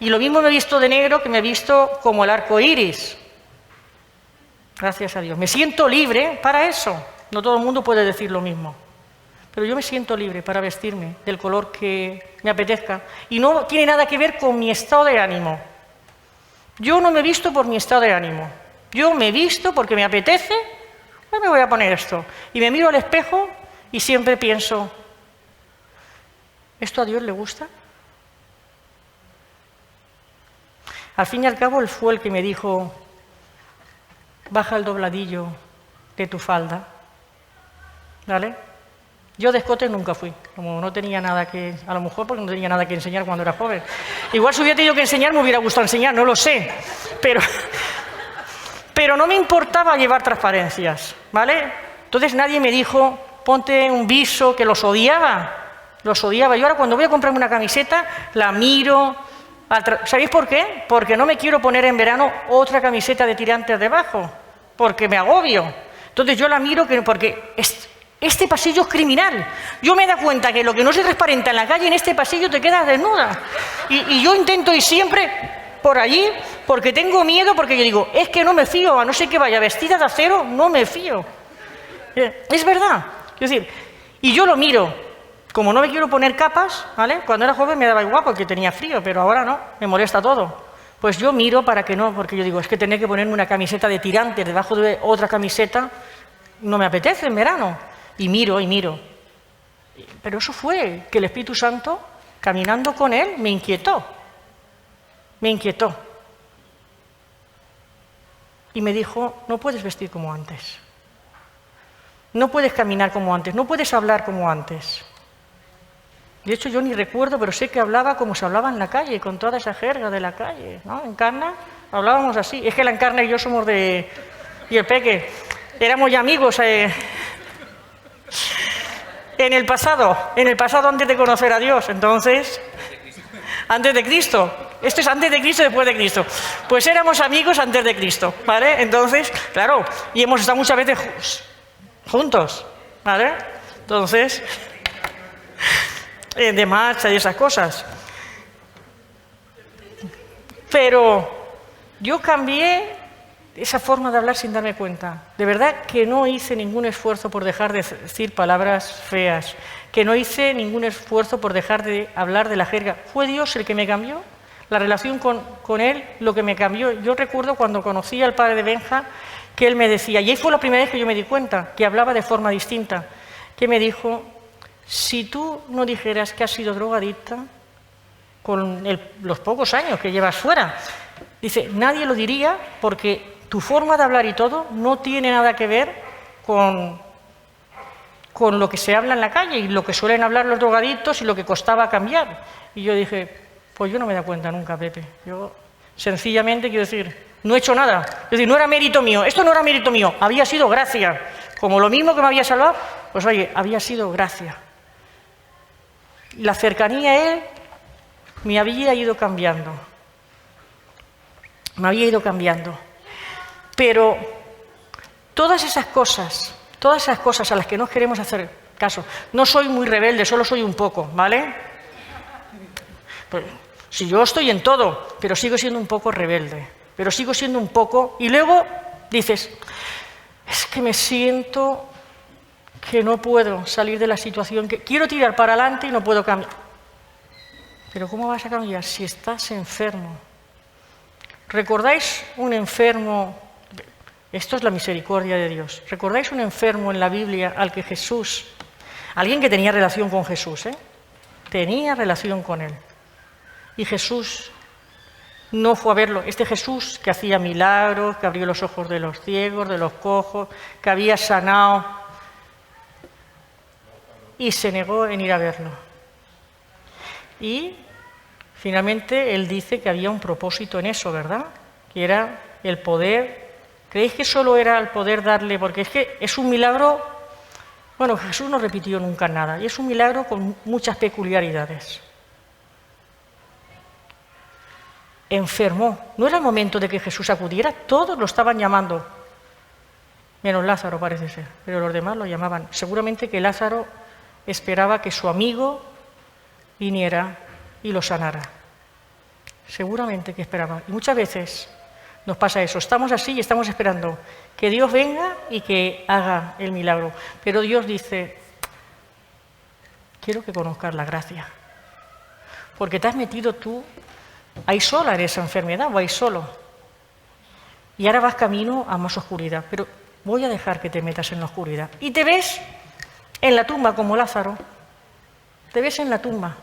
Y lo mismo me he visto de negro que me he visto como el arco iris. Gracias a Dios. Me siento libre para eso. No todo el mundo puede decir lo mismo. Pero yo me siento libre para vestirme del color que me apetezca. Y no tiene nada que ver con mi estado de ánimo. Yo no me visto por mi estado de ánimo. Yo me visto porque me apetece, pues me voy a poner esto. Y me miro al espejo y siempre pienso, ¿esto a Dios le gusta? Al fin y al cabo, Él fue el que me dijo, baja el dobladillo de tu falda, ¿vale? Yo de escote nunca fui, como no tenía nada que... A lo mejor porque no tenía nada que enseñar cuando era joven. Igual si hubiera tenido que enseñar, me hubiera gustado enseñar, no lo sé. Pero no me importaba llevar transparencias, ¿vale? Entonces nadie me dijo, ponte un viso, que los odiaba. Los odiaba. Yo ahora cuando voy a comprarme una camiseta, la miro... ¿Sabéis por qué? Porque no me quiero poner en verano otra camiseta de tirantes debajo, porque me agobio. Entonces yo la miro porque este pasillo es criminal. Yo me he dado cuenta que lo que no se transparenta en la calle, en este pasillo te quedas desnuda. Y yo intento ir siempre por allí porque tengo miedo, porque yo digo, es que no me fío, a no ser que vaya vestida de acero, no me fío. Es verdad. Es decir, y yo lo miro. Como no me quiero poner capas, ¿vale? Cuando era joven me daba igual porque tenía frío, pero ahora no, me molesta todo. Pues yo miro para que no, porque yo digo, es que tener que ponerme una camiseta de tirantes debajo de otra camiseta no me apetece en verano. Y miro, y miro. Pero eso fue que el Espíritu Santo, caminando con Él, me inquietó. Me inquietó. Y me dijo, no puedes vestir como antes. No puedes caminar como antes, no puedes hablar como antes. De hecho, yo ni recuerdo, pero sé que hablaba como se hablaba en la calle, con toda esa jerga de la calle, ¿no? En Encarna hablábamos así. Es que la Encarna y yo somos de... Y el Peque, éramos ya amigos en el pasado antes de conocer a Dios. Entonces, antes de Cristo. Esto es antes de Cristo y después de Cristo. Pues éramos amigos antes de Cristo, ¿vale? Entonces, claro, y hemos estado muchas veces juntos, ¿vale? Entonces... de marcha y esas cosas. Pero yo cambié esa forma de hablar sin darme cuenta. De verdad que no hice ningún esfuerzo por dejar de decir palabras feas, que no hice ningún esfuerzo por dejar de hablar de la jerga. Fue Dios el que me cambió, la relación con Él lo que me cambió. Yo recuerdo cuando conocí al padre de Benja, que él me decía, y ahí fue la primera vez que yo me di cuenta, que hablaba de forma distinta, que me dijo... si tú no dijeras que has sido drogadicta, con los pocos años que llevas fuera, dice, nadie lo diría porque tu forma de hablar y todo no tiene nada que ver con lo que se habla en la calle y lo que suelen hablar los drogadictos y lo que costaba cambiar. Y yo dije, pues yo no me da cuenta nunca, Pepe. Yo sencillamente quiero decir, no he hecho nada. Es decir, no era mérito mío, esto no era mérito mío, había sido gracia. Como lo mismo que me había salvado, pues oye, había sido gracia. La cercanía a Él me había ido cambiando. Me había ido cambiando. Pero todas esas cosas a las que no queremos hacer caso, no soy muy rebelde, solo soy un poco, ¿vale? Pues, si yo estoy en todo, pero sigo siendo un poco rebelde, pero sigo siendo un poco, y luego dices, es que me siento que no puedo salir de la situación, que quiero tirar para adelante y no puedo cambiar. Pero ¿cómo vas a cambiar si estás enfermo? ¿Recordáis un enfermo? Esto es la misericordia de Dios. ¿Recordáis un enfermo en la Biblia al que Jesús, alguien que tenía relación con Jesús, tenía relación con Él? Y Jesús no fue a verlo. Este Jesús que hacía milagros, que abrió los ojos de los ciegos, de los cojos, que había sanado, y se negó en ir a verlo. Y finalmente Él dice que había un propósito en eso, ¿verdad? Que era el poder. ¿Creéis que solo era el poder darle? Porque es que es un milagro, bueno, Jesús no repitió nunca nada, y es un milagro con muchas peculiaridades. Enfermó. No era el momento de que Jesús acudiera, todos lo estaban llamando, menos Lázaro parece ser, pero los demás lo llamaban. Seguramente que Lázaro esperaba que su amigo viniera y lo sanara. Seguramente que esperaba. Y muchas veces nos pasa eso, estamos así y estamos esperando que Dios venga y que haga el milagro. Pero Dios dice, quiero que conozcas la gracia. Porque te has metido tú ahí sola en esa enfermedad o ahí solo. Y ahora vas camino a más oscuridad. Pero voy a dejar que te metas en la oscuridad. Y te ves en la tumba como Lázaro. Te ves en la tumba.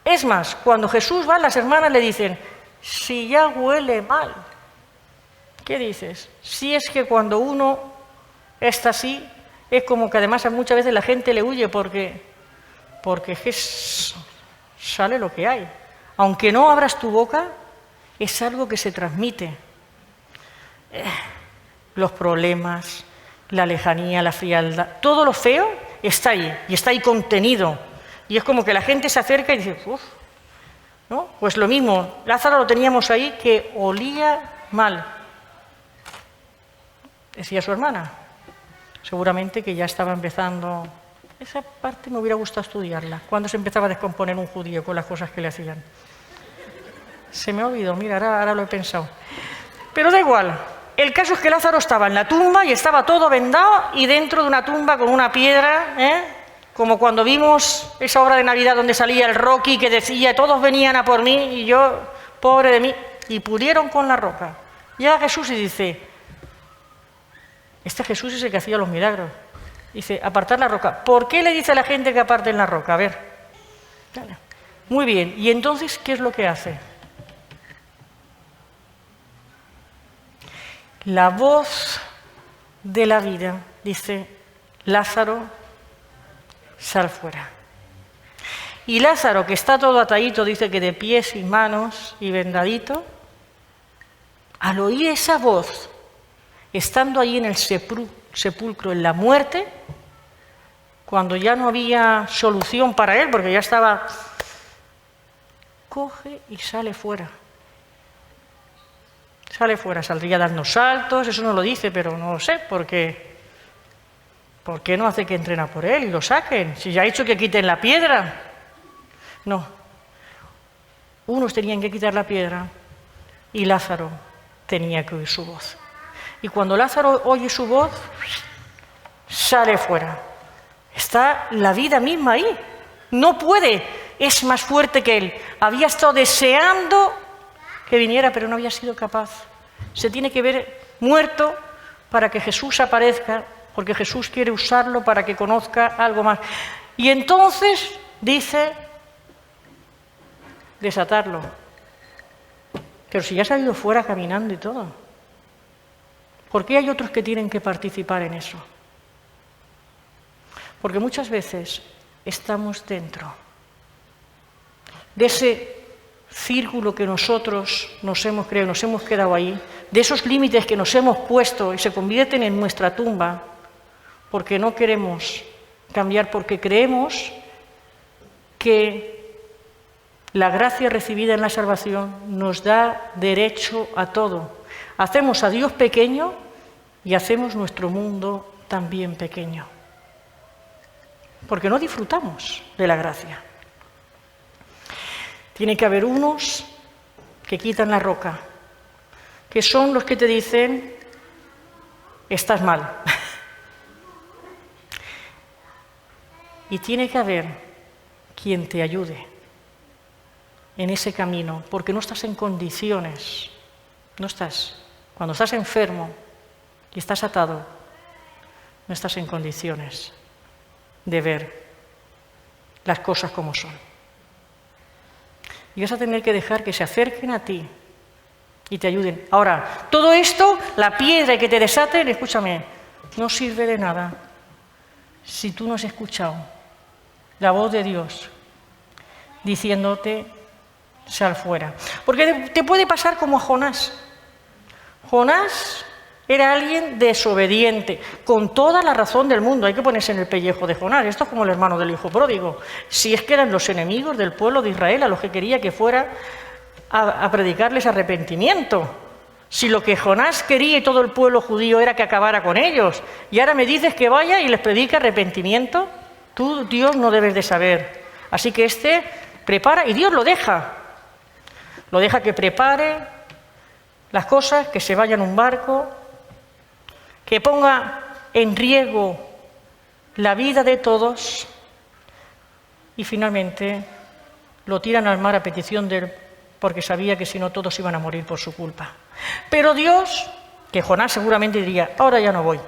Es más, cuando Jesús va, las hermanas le dicen, si ya huele mal. ¿Qué dices? Si es que cuando uno está así, es como que además muchas veces la gente le huye porque sale lo que hay. Aunque no abras tu boca, es algo que se transmite. Los problemas, la lejanía, la frialdad, todo lo feo está ahí, y está ahí contenido. Y es como que la gente se acerca y dice, uff, ¿no? Pues lo mismo, Lázaro lo teníamos ahí que olía mal. Decía su hermana, seguramente que ya estaba empezando. Esa parte me hubiera gustado estudiarla, cuando se empezaba a descomponer un judío con las cosas que le hacían. Se me ha olvidado, mira, ahora lo he pensado. Pero da igual, el caso es que Lázaro estaba en la tumba y estaba todo vendado y dentro de una tumba con una piedra, como cuando vimos esa obra de Navidad donde salía el Rocky que decía, todos venían a por mí y yo, pobre de mí, y pudieron con la roca. Llega Jesús y dice, este Jesús es el que hacía los milagros. Dice, apartar la roca. ¿Por qué le dice a la gente que aparten la roca? A ver. Muy bien. ¿Y entonces qué es lo que hace? La voz de la vida dice, Lázaro, sal fuera. Y Lázaro, que está todo atadito, dice que de pies y manos y vendadito, al oír esa voz, estando ahí en el sepulcro, en la muerte, cuando ya no había solución para él, porque ya estaba, coge y sale fuera. Sale fuera, saldría dando saltos, eso no lo dice, pero no lo sé, porque ¿por qué no hace que entren a por él y lo saquen? Si ya ha dicho que quiten la piedra. No. Unos tenían que quitar la piedra y Lázaro tenía que oír su voz. Y cuando Lázaro oye su voz, sale fuera. Está la vida misma ahí. No puede, es más fuerte que él. Había estado deseando que viniera, pero no había sido capaz. Se tiene que ver muerto para que Jesús aparezca, porque Jesús quiere usarlo para que conozca algo más. Y entonces dice desatarlo. Pero si ya se ha ido fuera caminando y todo. ¿Por qué hay otros que tienen que participar en eso? Porque muchas veces estamos dentro de ese círculo que nosotros nos hemos creado, nos hemos quedado ahí, de esos límites que nos hemos puesto y se convierten en nuestra tumba, porque no queremos cambiar, porque creemos que la gracia recibida en la salvación nos da derecho a todo. Hacemos a Dios pequeño y hacemos nuestro mundo también pequeño, porque no disfrutamos de la gracia. Tiene que haber unos que quitan la roca, que son los que te dicen, estás mal. Y tiene que haber quien te ayude en ese camino, porque no estás en condiciones, cuando estás enfermo y estás atado, no estás en condiciones de ver las cosas como son. Y vas a tener que dejar que se acerquen a ti y te ayuden. Ahora, todo esto, la piedra que te desaten, escúchame, no sirve de nada si tú no has escuchado la voz de Dios diciéndote, sal fuera. Porque te puede pasar como a Jonás. Jonás era alguien desobediente, con toda la razón del mundo. Hay que ponerse en el pellejo de Jonás. Esto es como el hermano del hijo pródigo. Si es que eran los enemigos del pueblo de Israel a los que quería que fuera a predicarles arrepentimiento. Si lo que Jonás quería y todo el pueblo judío era que acabara con ellos, y ahora me dices que vaya y les predique arrepentimiento, tú, Dios, no debes de saber. Así que prepara, y Dios lo deja que prepare las cosas, que se vaya en un barco, que ponga en riesgo la vida de todos, y finalmente lo tiran al mar a petición de él, porque sabía que si no todos iban a morir por su culpa. Pero Dios, que Jonás seguramente diría, ahora ya no voy,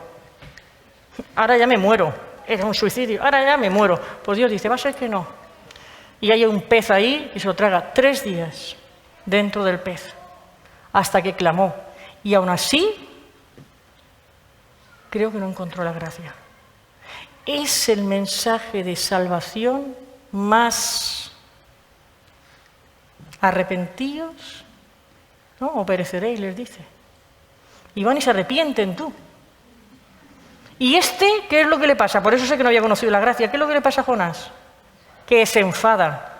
ahora ya me muero, era un suicidio, ahora ya me muero. Pues Dios dice, va a ser que no. Y hay un pez ahí y se lo traga 3 días dentro del pez, hasta que clamó. Y aún así, creo que no encontró la gracia. Es el mensaje de salvación más arrepentidos, ¿no? O pereceréis, les dice. Y van y se arrepienten tú. ¿Y qué es lo que le pasa? Por eso sé que no había conocido la gracia. ¿Qué es lo que le pasa a Jonás? Que se enfada.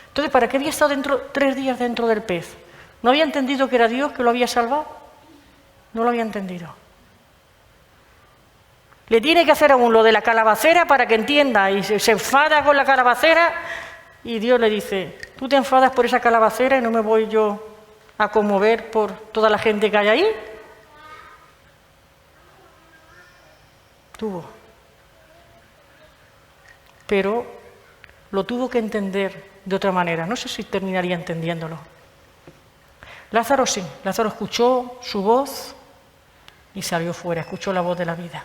Entonces, ¿para qué había estado 3 días dentro del pez? ¿No había entendido que era Dios que lo había salvado? No lo había entendido. Le tiene que hacer aún lo de la calabacera para que entienda, y se enfada con la calabacera, y Dios le dice, tú te enfadas por esa calabacera y no me voy yo a conmover por toda la gente que hay ahí. Pero lo tuvo que entender de otra manera. No sé si terminaría entendiéndolo. Lázaro sí. Lázaro escuchó su voz y salió fuera, escuchó la voz de la vida.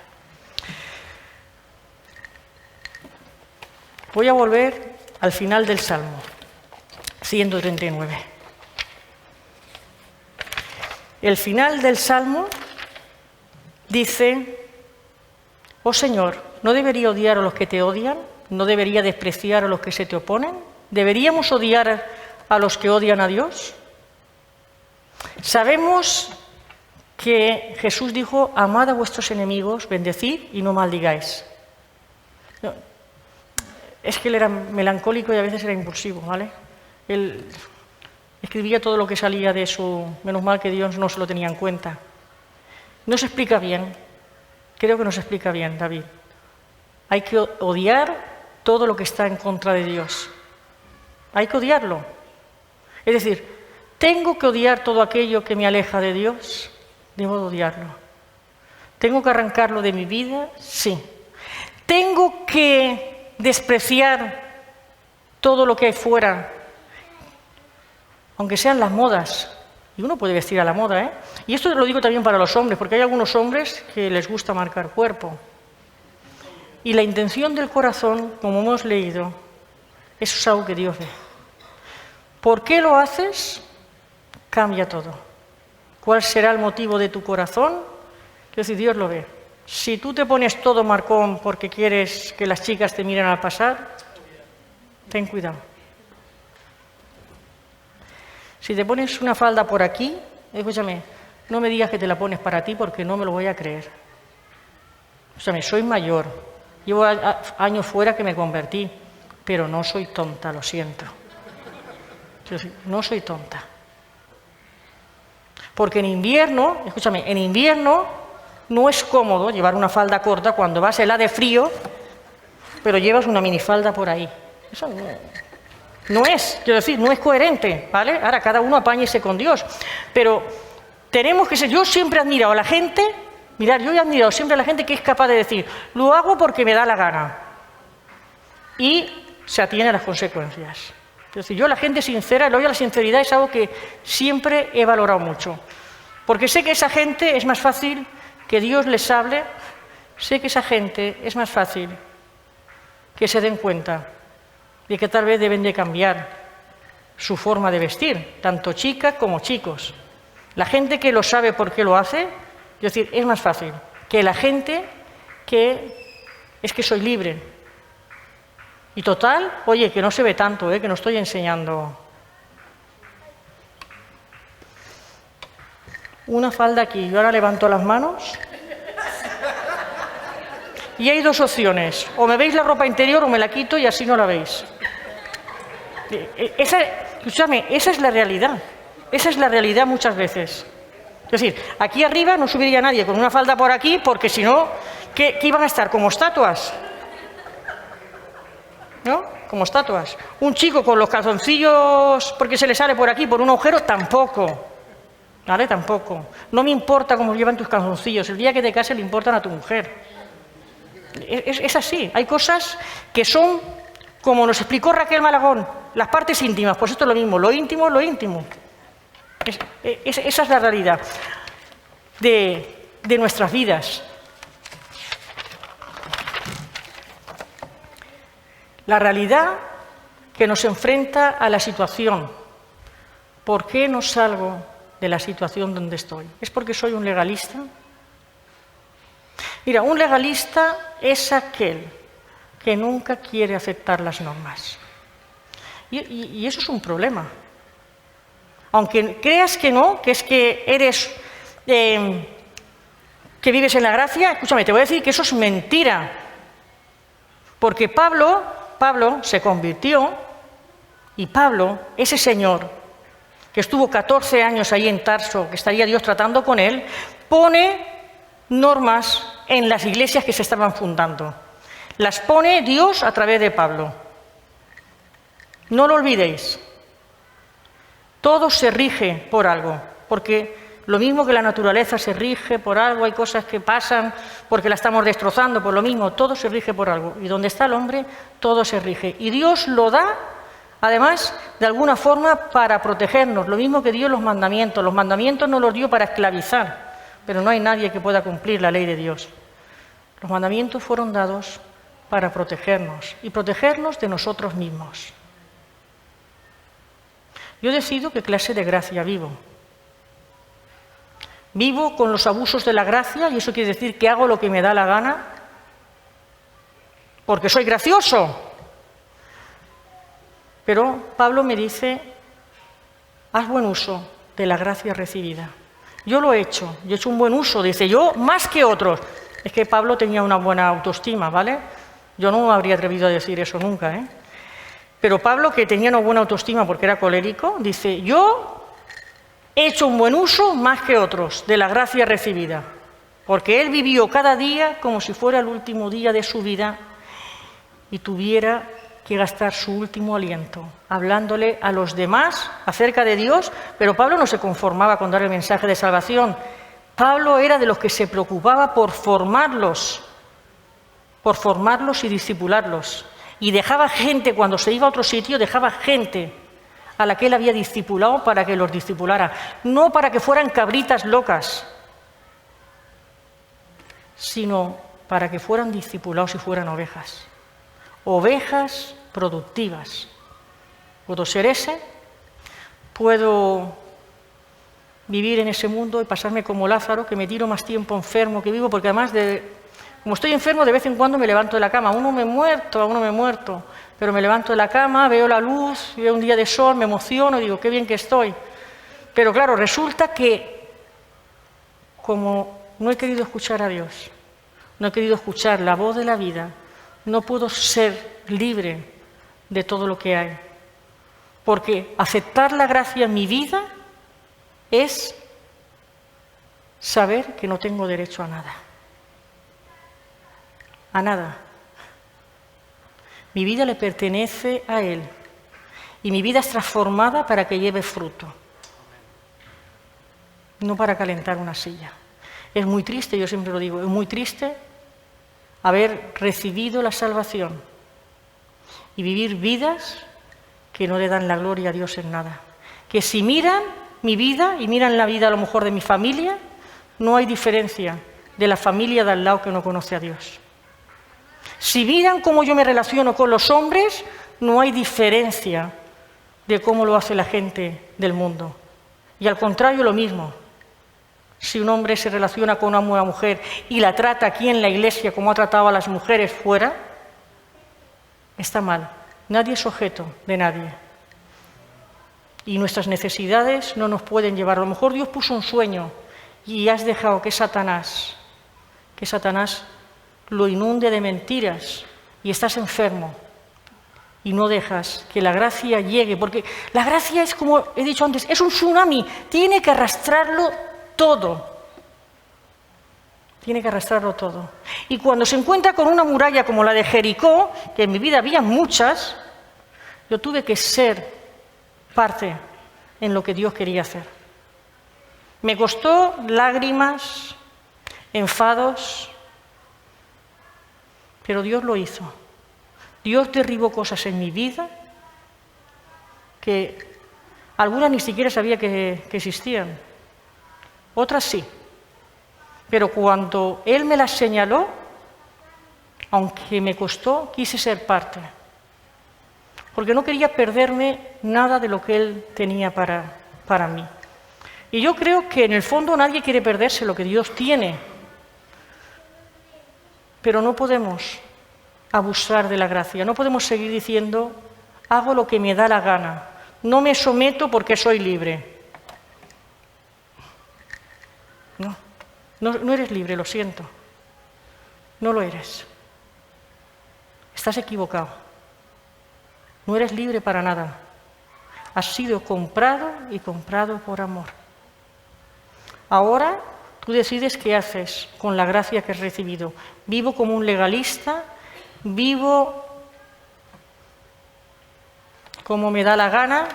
Voy a volver al final del Salmo 139. El final del Salmo dice, oh Señor, ¿no debería odiar a los que te odian? ¿No debería despreciar a los que se te oponen? ¿Deberíamos odiar a los que odian a Dios? Sabemos que Jesús dijo, amad a vuestros enemigos, bendecid y no maldigáis. No, es que él era melancólico y a veces era impulsivo, ¿vale? Él escribía todo lo que salía de su... Menos mal que Dios no se lo tenía en cuenta. No se explica bien, creo que no se explica bien, David. Hay que odiar todo lo que está en contra de Dios. Hay que odiarlo. Es decir, ¿tengo que odiar todo aquello que me aleja de Dios? Debo de odiarlo. ¿Tengo que arrancarlo de mi vida? Sí. ¿Tengo que despreciar todo lo que hay fuera? Aunque sean las modas. Y uno puede vestir a la moda, ¿eh? Y esto lo digo también para los hombres, porque hay algunos hombres que les gusta marcar cuerpo. Y la intención del corazón, como hemos leído, eso es algo que Dios ve. ¿Por qué lo haces? Cambia todo. ¿Cuál será el motivo de tu corazón? Es decir, Dios lo ve. Si tú te pones todo marcón porque quieres que las chicas te miren al pasar, ten cuidado. Si te pones una falda por aquí, escúchame, no me digas que te la pones para ti porque no me lo voy a creer. Escúchame, soy mayor, llevo años fuera que me convertí, pero no soy tonta, lo siento. No soy tonta. Porque en invierno, escúchame, en invierno no es cómodo llevar una falda corta cuando vas helada de frío, pero llevas una minifalda por ahí. Eso no es, quiero decir, no es coherente, ¿vale? Ahora cada uno apáñese con Dios. Pero tenemos que ser, yo siempre he admirado a la gente, mirad, yo he admirado siempre a la gente que es capaz de decir, lo hago porque me da la gana. Y se atiene a las consecuencias. Es decir, yo la gente sincera, el odio a la sinceridad es algo que siempre he valorado mucho. Porque sé que esa gente es más fácil que Dios les hable, sé que esa gente es más fácil que se den cuenta de que tal vez deben de cambiar su forma de vestir, tanto chicas como chicos. La gente que lo sabe por qué lo hace, es decir, es más fácil que la gente que es que soy libre. Y total, oye, que no se ve tanto, que no estoy enseñando. Una falda aquí, yo ahora levanto las manos. Y hay dos opciones, o me veis la ropa interior o me la quito y así no la veis. Escúchame, esa es la realidad. Esa es la realidad muchas veces. Es decir, aquí arriba no subiría nadie con una falda por aquí porque si no, ¿qué iban a estar? ¿Como estatuas? ¿No? Como estatuas. Un chico con los calzoncillos porque se le sale por aquí, por un agujero, tampoco. ¿Vale? Tampoco. No me importa cómo llevan tus calzoncillos. El día que te cases le importan a tu mujer. Es así. Hay cosas que son, como nos explicó Raquel Malagón, las partes íntimas. Pues esto es lo mismo. Lo íntimo es lo íntimo. Esa es la realidad de nuestras vidas. La realidad que nos enfrenta a la situación. ¿Por qué no salgo de la situación donde estoy? ¿Es porque soy un legalista? Mira, un legalista es aquel que nunca quiere aceptar las normas. Y eso es un problema. Aunque creas que no, que es que eres, que vives en la gracia, escúchame, te voy a decir que eso es mentira. Porque Pablo se convirtió y Pablo, ese señor que estuvo 14 años ahí en Tarso, que estaría Dios tratando con él, pone normas en las iglesias que se estaban fundando. Las pone Dios a través de Pablo. No lo olvidéis. Todo se rige por algo, porque lo mismo que la naturaleza se rige por algo, hay cosas que pasan porque la estamos destrozando, por lo mismo, todo se rige por algo. Y donde está el hombre, todo se rige. Y Dios lo da, además, de alguna forma para protegernos. Lo mismo que dio los mandamientos. Los mandamientos no los dio para esclavizar, pero no hay nadie que pueda cumplir la ley de Dios. Los mandamientos fueron dados para protegernos y protegernos de nosotros mismos. Yo decido qué clase de gracia vivo. ¿Vivo con los abusos de la gracia y eso quiere decir que hago lo que me da la gana? Porque soy gracioso. Pero Pablo me dice, haz buen uso de la gracia recibida. Yo lo he hecho, yo he hecho un buen uso, dice, yo más que otros. Es que Pablo tenía una buena autoestima, ¿vale? Yo no me habría atrevido a decir eso nunca, ¿eh? Pero Pablo, que tenía una buena autoestima porque era colérico, dice, yo he hecho un buen uso más que otros de la gracia recibida, porque él vivió cada día como si fuera el último día de su vida y tuviera que gastar su último aliento, hablándole a los demás acerca de Dios, pero Pablo no se conformaba con dar el mensaje de salvación. Pablo era de los que se preocupaba por formarlos y discipularlos. Y dejaba gente, cuando se iba a otro sitio, dejaba gente a la que él había discipulado para que los discipulara. No para que fueran cabritas locas, sino para que fueran discipulados y fueran ovejas. Ovejas productivas. Puedo ser ese, puedo vivir en ese mundo y pasarme como Lázaro, que me tiro más tiempo enfermo que vivo, porque además, como estoy enfermo, de vez en cuando me levanto de la cama. Aún no me he muerto, pero me levanto de la cama, veo la luz, veo un día de sol, me emociono y digo, qué bien que estoy. Pero claro, resulta que como no he querido escuchar a Dios, no he querido escuchar la voz de la vida, no puedo ser libre de todo lo que hay. Porque aceptar la gracia en mi vida es saber que no tengo derecho a nada. A nada. Mi vida le pertenece a Él. Y mi vida es transformada para que lleve fruto. No para calentar una silla. Es muy triste, yo siempre lo digo, es muy triste haber recibido la salvación y vivir vidas que no le dan la gloria a Dios en nada. Que si miran mi vida y miran la vida a lo mejor de mi familia, no hay diferencia de la familia de al lado que no conoce a Dios. Si miran cómo yo me relaciono con los hombres, no hay diferencia de cómo lo hace la gente del mundo. Y al contrario, lo mismo. Si un hombre se relaciona con una mujer y la trata aquí en la iglesia como ha tratado a las mujeres fuera, está mal. Nadie es objeto de nadie. Y nuestras necesidades no nos pueden llevar. A lo mejor Dios puso un sueño y has dejado que Satanás lo inunde de mentiras y estás enfermo y no dejas que la gracia llegue, porque la gracia es, como he dicho antes, es un tsunami, tiene que arrastrarlo todo. Tiene que arrastrarlo todo. Y cuando se encuentra con una muralla como la de Jericó, que en mi vida había muchas, yo tuve que ser parte en lo que Dios quería hacer. Me costó lágrimas, enfados, pero Dios lo hizo. Dios derribó cosas en mi vida que algunas ni siquiera sabía que existían, otras sí. Pero cuando Él me las señaló, aunque me costó, quise ser parte. Porque no quería perderme nada de lo que Él tenía para mí. Y yo creo que en el fondo nadie quiere perderse lo que Dios tiene. Pero no podemos abusar de la gracia, no podemos seguir diciendo, hago lo que me da la gana, no me someto porque soy libre. No eres libre, lo siento. No lo eres. Estás equivocado. No eres libre para nada. Has sido comprado y comprado por amor. Ahora tú decides qué haces con la gracia que has recibido. ¿Vivo como un legalista? ¿Vivo como me da la gana?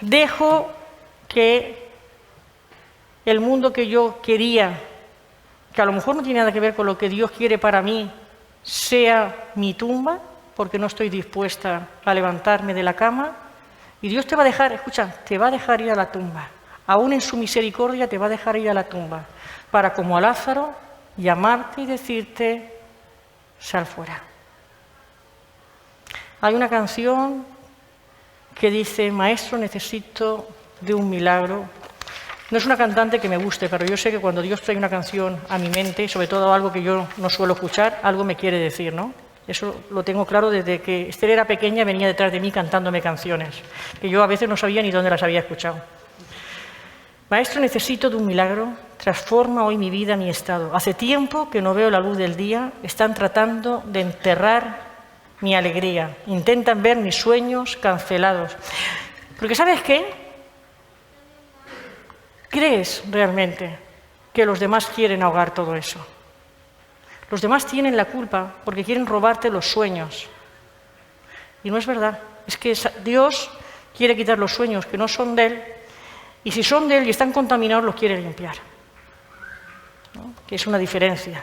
¿Dejo que el mundo que yo quería, que a lo mejor no tiene nada que ver con lo que Dios quiere para mí, sea mi tumba, porque no estoy dispuesta a levantarme de la cama? Y Dios te va a dejar, escucha, te va a dejar ir a la tumba. Aún en su misericordia te va a dejar ir a la tumba, para como a Lázaro, llamarte y decirte, sal fuera. Hay una canción que dice, Maestro, necesito de un milagro. No es una cantante que me guste, pero yo sé que cuando Dios trae una canción a mi mente, sobre todo algo que yo no suelo escuchar, algo me quiere decir, ¿no? Eso lo tengo claro desde que Esther era pequeña, venía detrás de mí cantándome canciones, que yo a veces no sabía ni dónde las había escuchado. Maestro, necesito de un milagro, transforma hoy mi vida, mi estado. Hace tiempo que no veo la luz del día, están tratando de enterrar mi alegría, intentan ver mis sueños cancelados. Porque ¿sabes qué? ¿Crees realmente que los demás quieren ahogar todo eso? Los demás tienen la culpa porque quieren robarte los sueños. Y no es verdad. Es que Dios quiere quitar los sueños que no son de Él, y si son de Él y están contaminados, los quiere limpiar. ¿No? Que es una diferencia.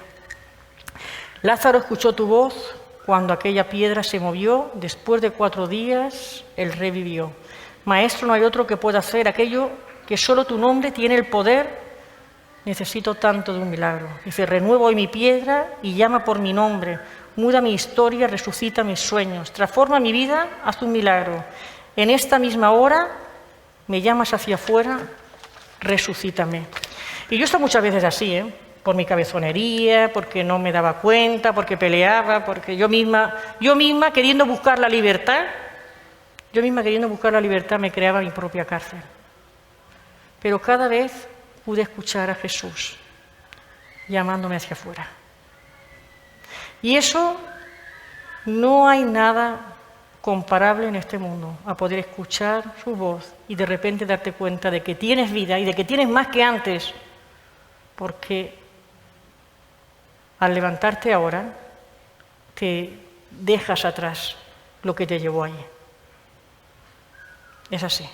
Lázaro escuchó tu voz cuando aquella piedra se movió. Después de 4 días, Él revivió. Maestro, no hay otro que pueda hacer aquello que solo tu nombre tiene el poder necesito tanto de un milagro. Dice, renuevo hoy mi piedra y llama por mi nombre, muda mi historia, resucita mis sueños, transforma mi vida, haz un milagro. En esta misma hora me llamas hacia afuera, resucítame. Y yo he estado muchas veces así, por mi cabezonería, porque no me daba cuenta, porque peleaba, porque yo misma queriendo buscar la libertad, me creaba mi propia cárcel. Pero cada vez pude escuchar a Jesús llamándome hacia afuera. Y eso no hay nada comparable en este mundo a poder escuchar su voz y de repente darte cuenta de que tienes vida y de que tienes más que antes, porque al levantarte ahora te dejas atrás lo que te llevó allí. Es así.